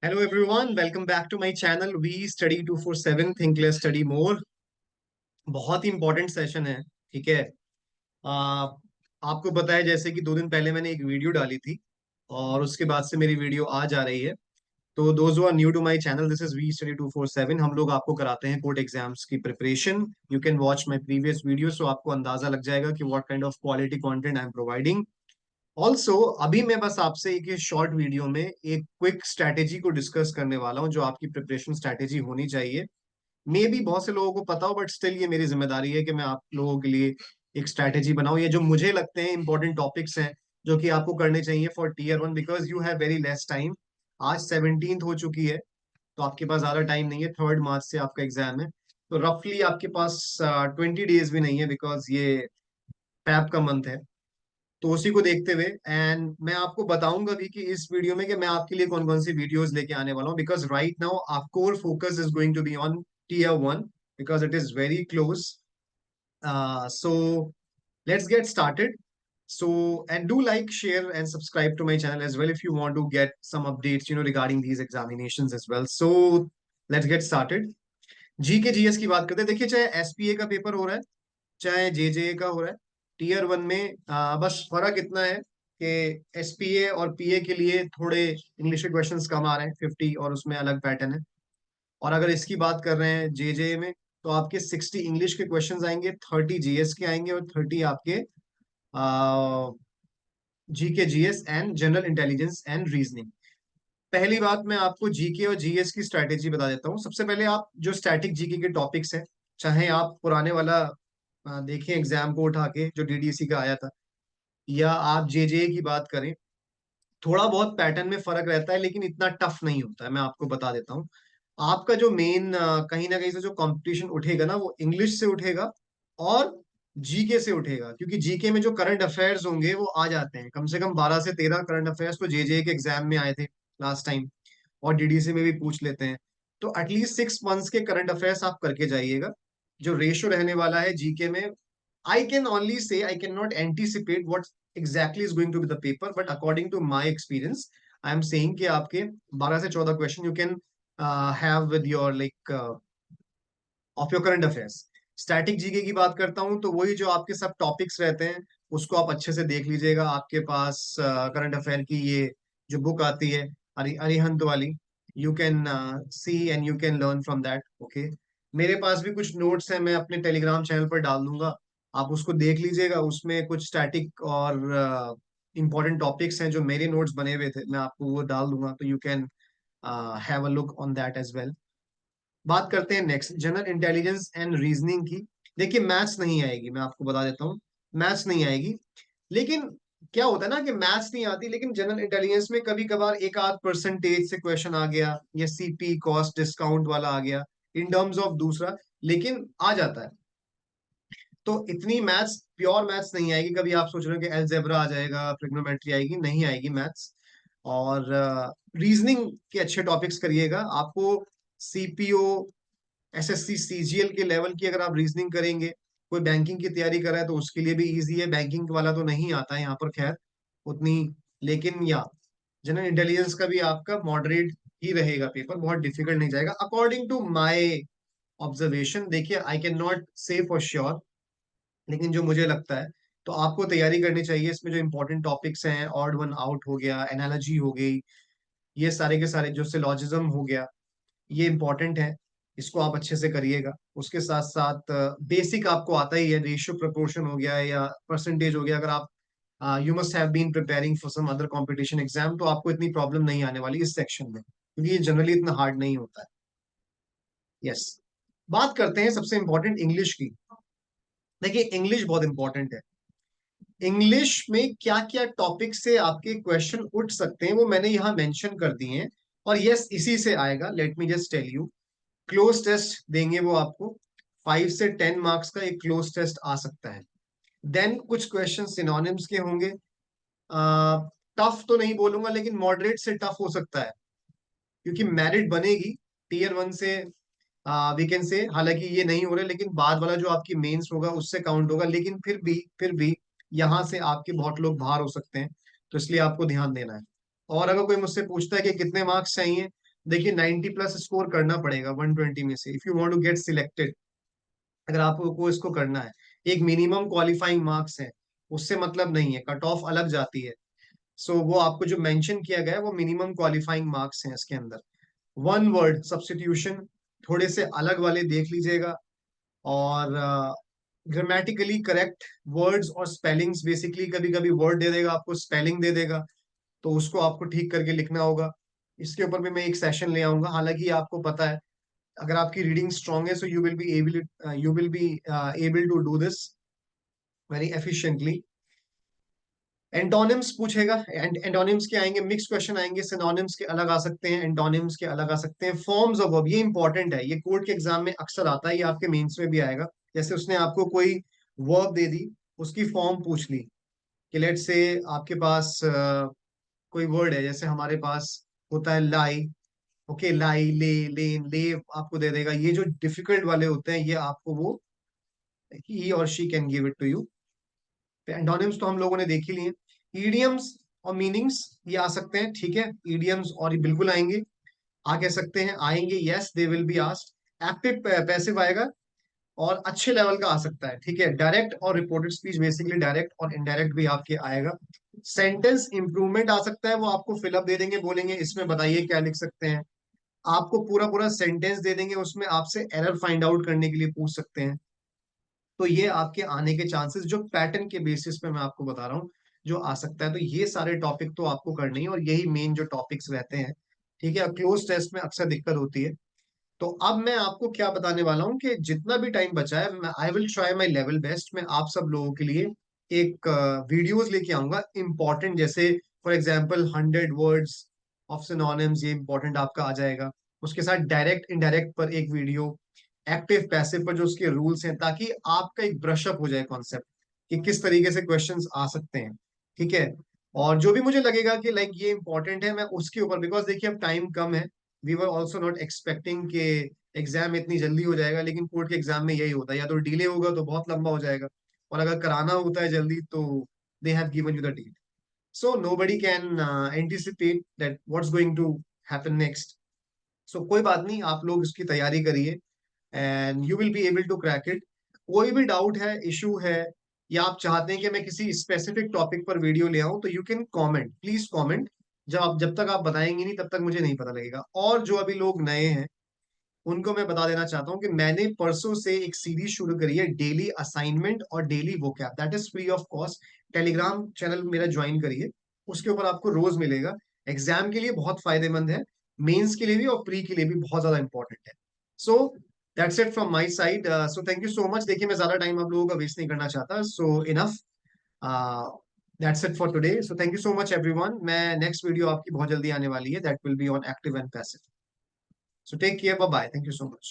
Hello everyone, welcome back to my channel. We study 247 think less study more. बहुत ही important session है, ठीक है। आ, आपको पता है जैसे कि 2 दिन पहले मैंने एक वीडियो डाली थी और उसके बाद से मेरी वीडियो आज आ रही है। तो those who are new to my channel, this is We Study 247। हम लोग आपको कराते हैं कोर्ट एग्जाम्स की preparation. You can watch my previous video, so आपको अंदाजा लग जाएगा कि what kind of quality content I am providing. Also अभी मैं बस आपसे एक शॉर्ट वीडियो में एक क्विक स्ट्रैटेजी को डिस्कस करने वाला हूं जो आपकी प्रिपरेशन स्ट्रैटेजी होनी चाहिए। मे बी बहुत से लोगों को पता हो, बट स्टिल ये मेरी जिम्मेदारी है कि मैं आप लोगों के लिए एक स्ट्रैटेजी बनाऊं। ये जो मुझे लगते हैं इंपॉर्टेंट टॉपिक्स हैं जो कि आपको करने चाहिए for tier 1, because you have very less time. आज 17th हो चुकी है, तो आपके पास ज्यादा टाइम नहीं है। 3rd मार्च से आपका एग्जाम है, तो रफली आपके पास 20 डेज भी नहीं है, बिकॉज ये फैब का मंथ है। तो उसी को देखते हुए एंड मैं आपको बताऊंगा भी कि इस वीडियो में कि मैं आपके लिए कौन कौन सी वीडियोस लेके आने वाला हूँ, because right now our core focus is going to be on tier 1 because it is very close. So let's get started. So, and do like, share, and subscribe to my channel as well if you want to get some updates, regarding these examinations as well. So, let's get started. जी के GS की बात करते हैं। देखिए, चाहे SPA का paper हो रहा है, चाहे जेजे का हो रहा है, टीयर 1 में बस फर्क इतना है कि एसपीए और पीए के लिए थोड़े इंग्लिश के क्वेश्चंस कम आ रहे हैं 50, और उसमें अलग पैटर्न है। और अगर इसकी बात कर रहे हैं जेजे में, तो आपके 60 इंग्लिश के क्वेश्चंस आएंगे, 30 जीएस के आएंगे, और 30 आपके GK GS and general intelligence and reasoning. पहली बात, मैं आपको जीके और जीएस की स्ट्रैटेजी बता देता हूँ। सबसे पहले आप जो स्टैटिक जीके के टॉपिक्स हैं, चाहे आप पुराने वाला देखें एग्जाम को उठा के जो डीडीसी का आया था, या आप जेजे की बात करें, थोड़ा बहुत पैटर्न में फर्क रहता है लेकिन इतना टफ नहीं होता है। मैं आपको बता देता हूँ। आपका जो मेन कहीं ना कहीं से जो कंपटीशन उठेगा ना, वो इंग्लिश से उठेगा और जीके से उठेगा, क्योंकि जीके में जो करंट अफेयर्स होंगे वो आ जाते हैं। कम से कम 12 से 13 करंट अफेयर्स तो जेजे के एग्जाम में आए थे लास्ट टाइम, और डीडीसी में भी पूछ लेते हैं। तो एटलीस्ट 6 मंथ्स के करंट अफेयर्स आप करके जाइएगा। जो रेशो रहने वाला है जीके में, I can only say I cannot anticipate what exactly is going to be the paper, but according to my experience, I am saying कि आपके 12 से 14 question you can have with your of your current affairs। Static GK की बात करता हूँ तो वही जो आपके सब टॉपिक्स रहते हैं उसको आप अच्छे से देख लीजिएगा। आपके पास करंट अफेयर की ये जो बुक आती है, अरिहंत वाली, you can see and you can learn from that. Okay, मेरे पास भी कुछ नोट्स हैं, मैं अपने टेलीग्राम चैनल पर डाल दूंगा, आप उसको देख लीजिएगा। उसमें कुछ स्टैटिक और इंपॉर्टेंट टॉपिक्स हैं जो मेरे नोट्स बने हुए थे, मैं आपको वो डाल दूंगा, तो you can have a look on that as well. बात करते हैं next general intelligence and reasoning की। देखिए, मैथ्स नहीं आएगी, मैं आपको बता देता हूँ, मैथ्स नहीं आएगी। लेकिन क्या होता है ना कि मैथ्स नहीं आती, लेकिन जनरल इंटेलिजेंस में कभी कभार एक आध परसेंटेज से क्वेश्चन आ गया, या सीपी कॉस्ट डिस्काउंट वाला आ गया इन टर्म्स ऑफ दूसरा, लेकिन आ जाता है। तो इतनी मैथ्स, प्योर मैथ्स नहीं आएगी। कभी आप सोच रहे हो कि अलजेब्रा आ जाएगा, ट्रिग्नोमेट्री आएगी, नहीं आएगी मैथ्स। और रीजनिंग के अच्छे टॉपिक्स करिएगा। आपको सीपीओ, एसएससी सीजीएल के लेवल की अगर आप रीजनिंग करेंगे, कोई बैंकिंग की तैयारी कर रहा है तो उसके लिए भी इजी है। बैंकिंग वाला तो नहीं आता है यहाँ पर, खैर उतनी, लेकिन या जनरल इंटेलिजेंस का भी आपका मॉडरेट ही रहेगा पेपर, बहुत डिफिकल्ट नहीं जाएगा अकॉर्डिंग टू माय ऑब्जर्वेशन। देखिए, I can not say for sure, लेकिन जो मुझे लगता है, तो आपको तैयारी करनी चाहिए। इसमें जो इंपॉर्टेंट टॉपिक्स हैं, ऑड वन आउट हो गया, एनालॉजी हो गई, ये सारे के सारे, जो सिलॉजिज्म हो गया, ये इंपॉर्टेंट है। इसको आप अच्छे से करिएगा। उसके साथ साथ बेसिक आपको आता ही है, रेशियो प्रोपोर्शन हो गया या परसेंटेज हो गया। अगर आप you must have been preparing for some other competition exam, तो आपको इतनी प्रॉब्लम नहीं आने वाली इस सेक्शन में, क्योंकि ये जनरली इतना हार्ड नहीं होता है। यस, बात करते हैं सबसे इंपॉर्टेंट इंग्लिश की। देखिए, इंग्लिश बहुत इंपॉर्टेंट है। इंग्लिश में क्या क्या टॉपिक से आपके क्वेश्चन उठ सकते हैं वो मैंने यहाँ मेंशन कर दिए हैं। और यस, इसी से आएगा। Let me just tell you, cloze test देंगे वो आपको। 5 से 10 मार्क्स का एक क्लोज टेस्ट आ सकता है। देन कुछ क्वेश्चन सिनोनिम्स के होंगे। टफ तो नहीं बोलूंगा, लेकिन मॉडरेट से टफ हो सकता है, क्योंकि मेरिट बनेगी टीयर 1 से। वी कैन से, हालांकि ये नहीं हो रहा है, लेकिन बाद वाला जो आपकी मेंस होगा उससे काउंट होगा। लेकिन फिर भी यहाँ से आपके बहुत लोग बाहर हो सकते हैं, तो इसलिए आपको ध्यान देना है। और अगर कोई मुझसे पूछता है कि कितने मार्क्स चाहिए, देखिए 90 प्लस स्कोर करना पड़ेगा 120 में से, if you want to get selected. अगर आपको इसको करना है, एक मिनिमम क्वालिफाइंग मार्क्स है, उससे मतलब नहीं है, कट ऑफ अलग जाती है। सो वो आपको जो मेंशन किया गया है वो मिनिमम क्वालिफाइंग मार्क्स हैं इसके अंदर। वन वर्ड सब्स्टिट्यूशन, थोड़े से अलग वाले देख लीजिएगा। और ग्रामेटिकली करेक्ट वर्ड्स और स्पेलिंग्स, बेसिकली कभी कभी वर्ड दे देगा आपको, स्पेलिंग दे देगा, तो उसको आपको ठीक करके लिखना होगा। इसके ऊपर भी मैं एक सेशन ले आऊंगा। हालांकि आपको पता है, अगर आपकी रीडिंग स्ट्रांग है, so you will be able to do this very efficiently. Antonyms पूछेगा, एंटोनिम्स के आएंगे, मिक्स क्वेश्चन आएंगे, सिनोनिम्स के अलग आ सकते हैं, एंटोनिम्स के अलग आ सकते हैं। फॉर्म्स ऑफ वर्ब, ये इंपॉर्टेंट है, ये कोर्ट के एग्जाम में अक्सर आता है, ये आपके मेंस में भी आएगा। जैसे उसने आपको कोई वर्ब दे दी, उसकी फॉर्म पूछ ली, कि लेट्स से आपके पास कोई वर्ड है, जैसे हमारे पास होता है लाई। ओके, लाई, ले, लेन, ले आपको दे देगा। ये जो डिफिकल्ट वाले होते हैं, ये आपको वो ही और she can give it to you. Antonyms तो हम लोगों ने देख ही लिए। ईडियम्स और मीनिंग्स ये आ सकते हैं, ठीक है, ईडियम्स और ये बिल्कुल आएंगे। आ कह सकते हैं, आएंगे, yes they will be asked. Active passive आएगा, और अच्छे लेवल का आ सकता है, ठीक है। डायरेक्ट और रिपोर्टेड स्पीच, बेसिकली डायरेक्ट और इनडायरेक्ट भी आपके आएगा। सेंटेंस इंप्रूवमेंट आ सकता है, वो आपको फिलअप दे देंगे, बोलेंगे इसमें बताइए क्या लिख सकते हैं। आपको पूरा पूरा सेंटेंस दे देंगे, उसमें आपसे एरर फाइंड आउट करने के लिए पूछ सकते हैं। तो ये आपके आने के चांसेस जो पैटर्न के बेसिस पे मैं आपको बता रहा हूँ, जो आ सकता है। तो ये सारे टॉपिक तो आपको करने ही, और यही मेन जो टॉपिक्स रहते हैं, ठीक है। क्लोज टेस्ट में अक्सर दिक्कत होती है। तो अब मैं आपको क्या बताने वाला हूँ, कि जितना भी टाइम बचा है, मैं I will try my level best. मैं आप सब लोगों के लिए एक वीडियोस लेके आऊंगा इंपॉर्टेंट, जैसे for example 100 words of synonyms, ये इंपॉर्टेंट आपका आ जाएगा। उसके साथ डायरेक्ट इनडायरेक्ट पर एक वीडियो, एक्टिव पैसिव पर जो उसके रूल्स हैं, ताकि आपका एक ब्रशअप हो जाए कॉन्सेप्ट, कि किस तरीके से क्वेश्चंस आ सकते हैं, ठीक है। और जो भी मुझे लगेगा कि लाइक ये इंपॉर्टेंट है, मैं उसके ऊपर, बिकॉज देखिए अब टाइम कम है, we were also not expecting के एग्जाम इतनी जल्दी हो जाएगा, लेकिन कोर्ट के एग्जाम में यही होता है, या तो डिले होगा तो बहुत लंबा हो जाएगा, और अगर कराना होता है जल्दी तो they have given you the date. So nobody can anticipate that what's going to happen next. So कोई बात नहीं, आप लोग इसकी तैयारी करिए, and you will be able to crack it. कोई भी डाउट है, इशू है, या आप चाहते हैं कि मैं किसी स्पेसिफिक टॉपिक पर वीडियो ले आऊं, तो you can comment, please comment. जब तक आप बताएंगे नहीं, तब तक मुझे नहीं पता लगेगा। और जो अभी लोग नए हैं, उनको मैं बता देना चाहता हूँ कि मैंने परसों से एक सीरीज शुरू करी है, डेली असाइनमेंट और daily vocab, that is free of cost. Telegram channel मेरा ज्वाइन करिए, उसके ऊपर आपको रोज मिलेगा। एग्जाम के लिए बहुत फायदेमंद है, मेंस के लिए भी और प्री के लिए भी बहुत ज्यादा इंपॉर्टेंट है। So that's it from my side. So thank you so much. देखिए मैं ज्यादा टाइम आप लोगों का वेस्ट नहीं करना चाहता, so enough, that's it for today. So thank you so much everyone. मैं नेक्स्ट वीडियो आपकी बहुत जल्दी आने वाली है, that will be on active and passive. So take care. Bye bye. Thank you so much.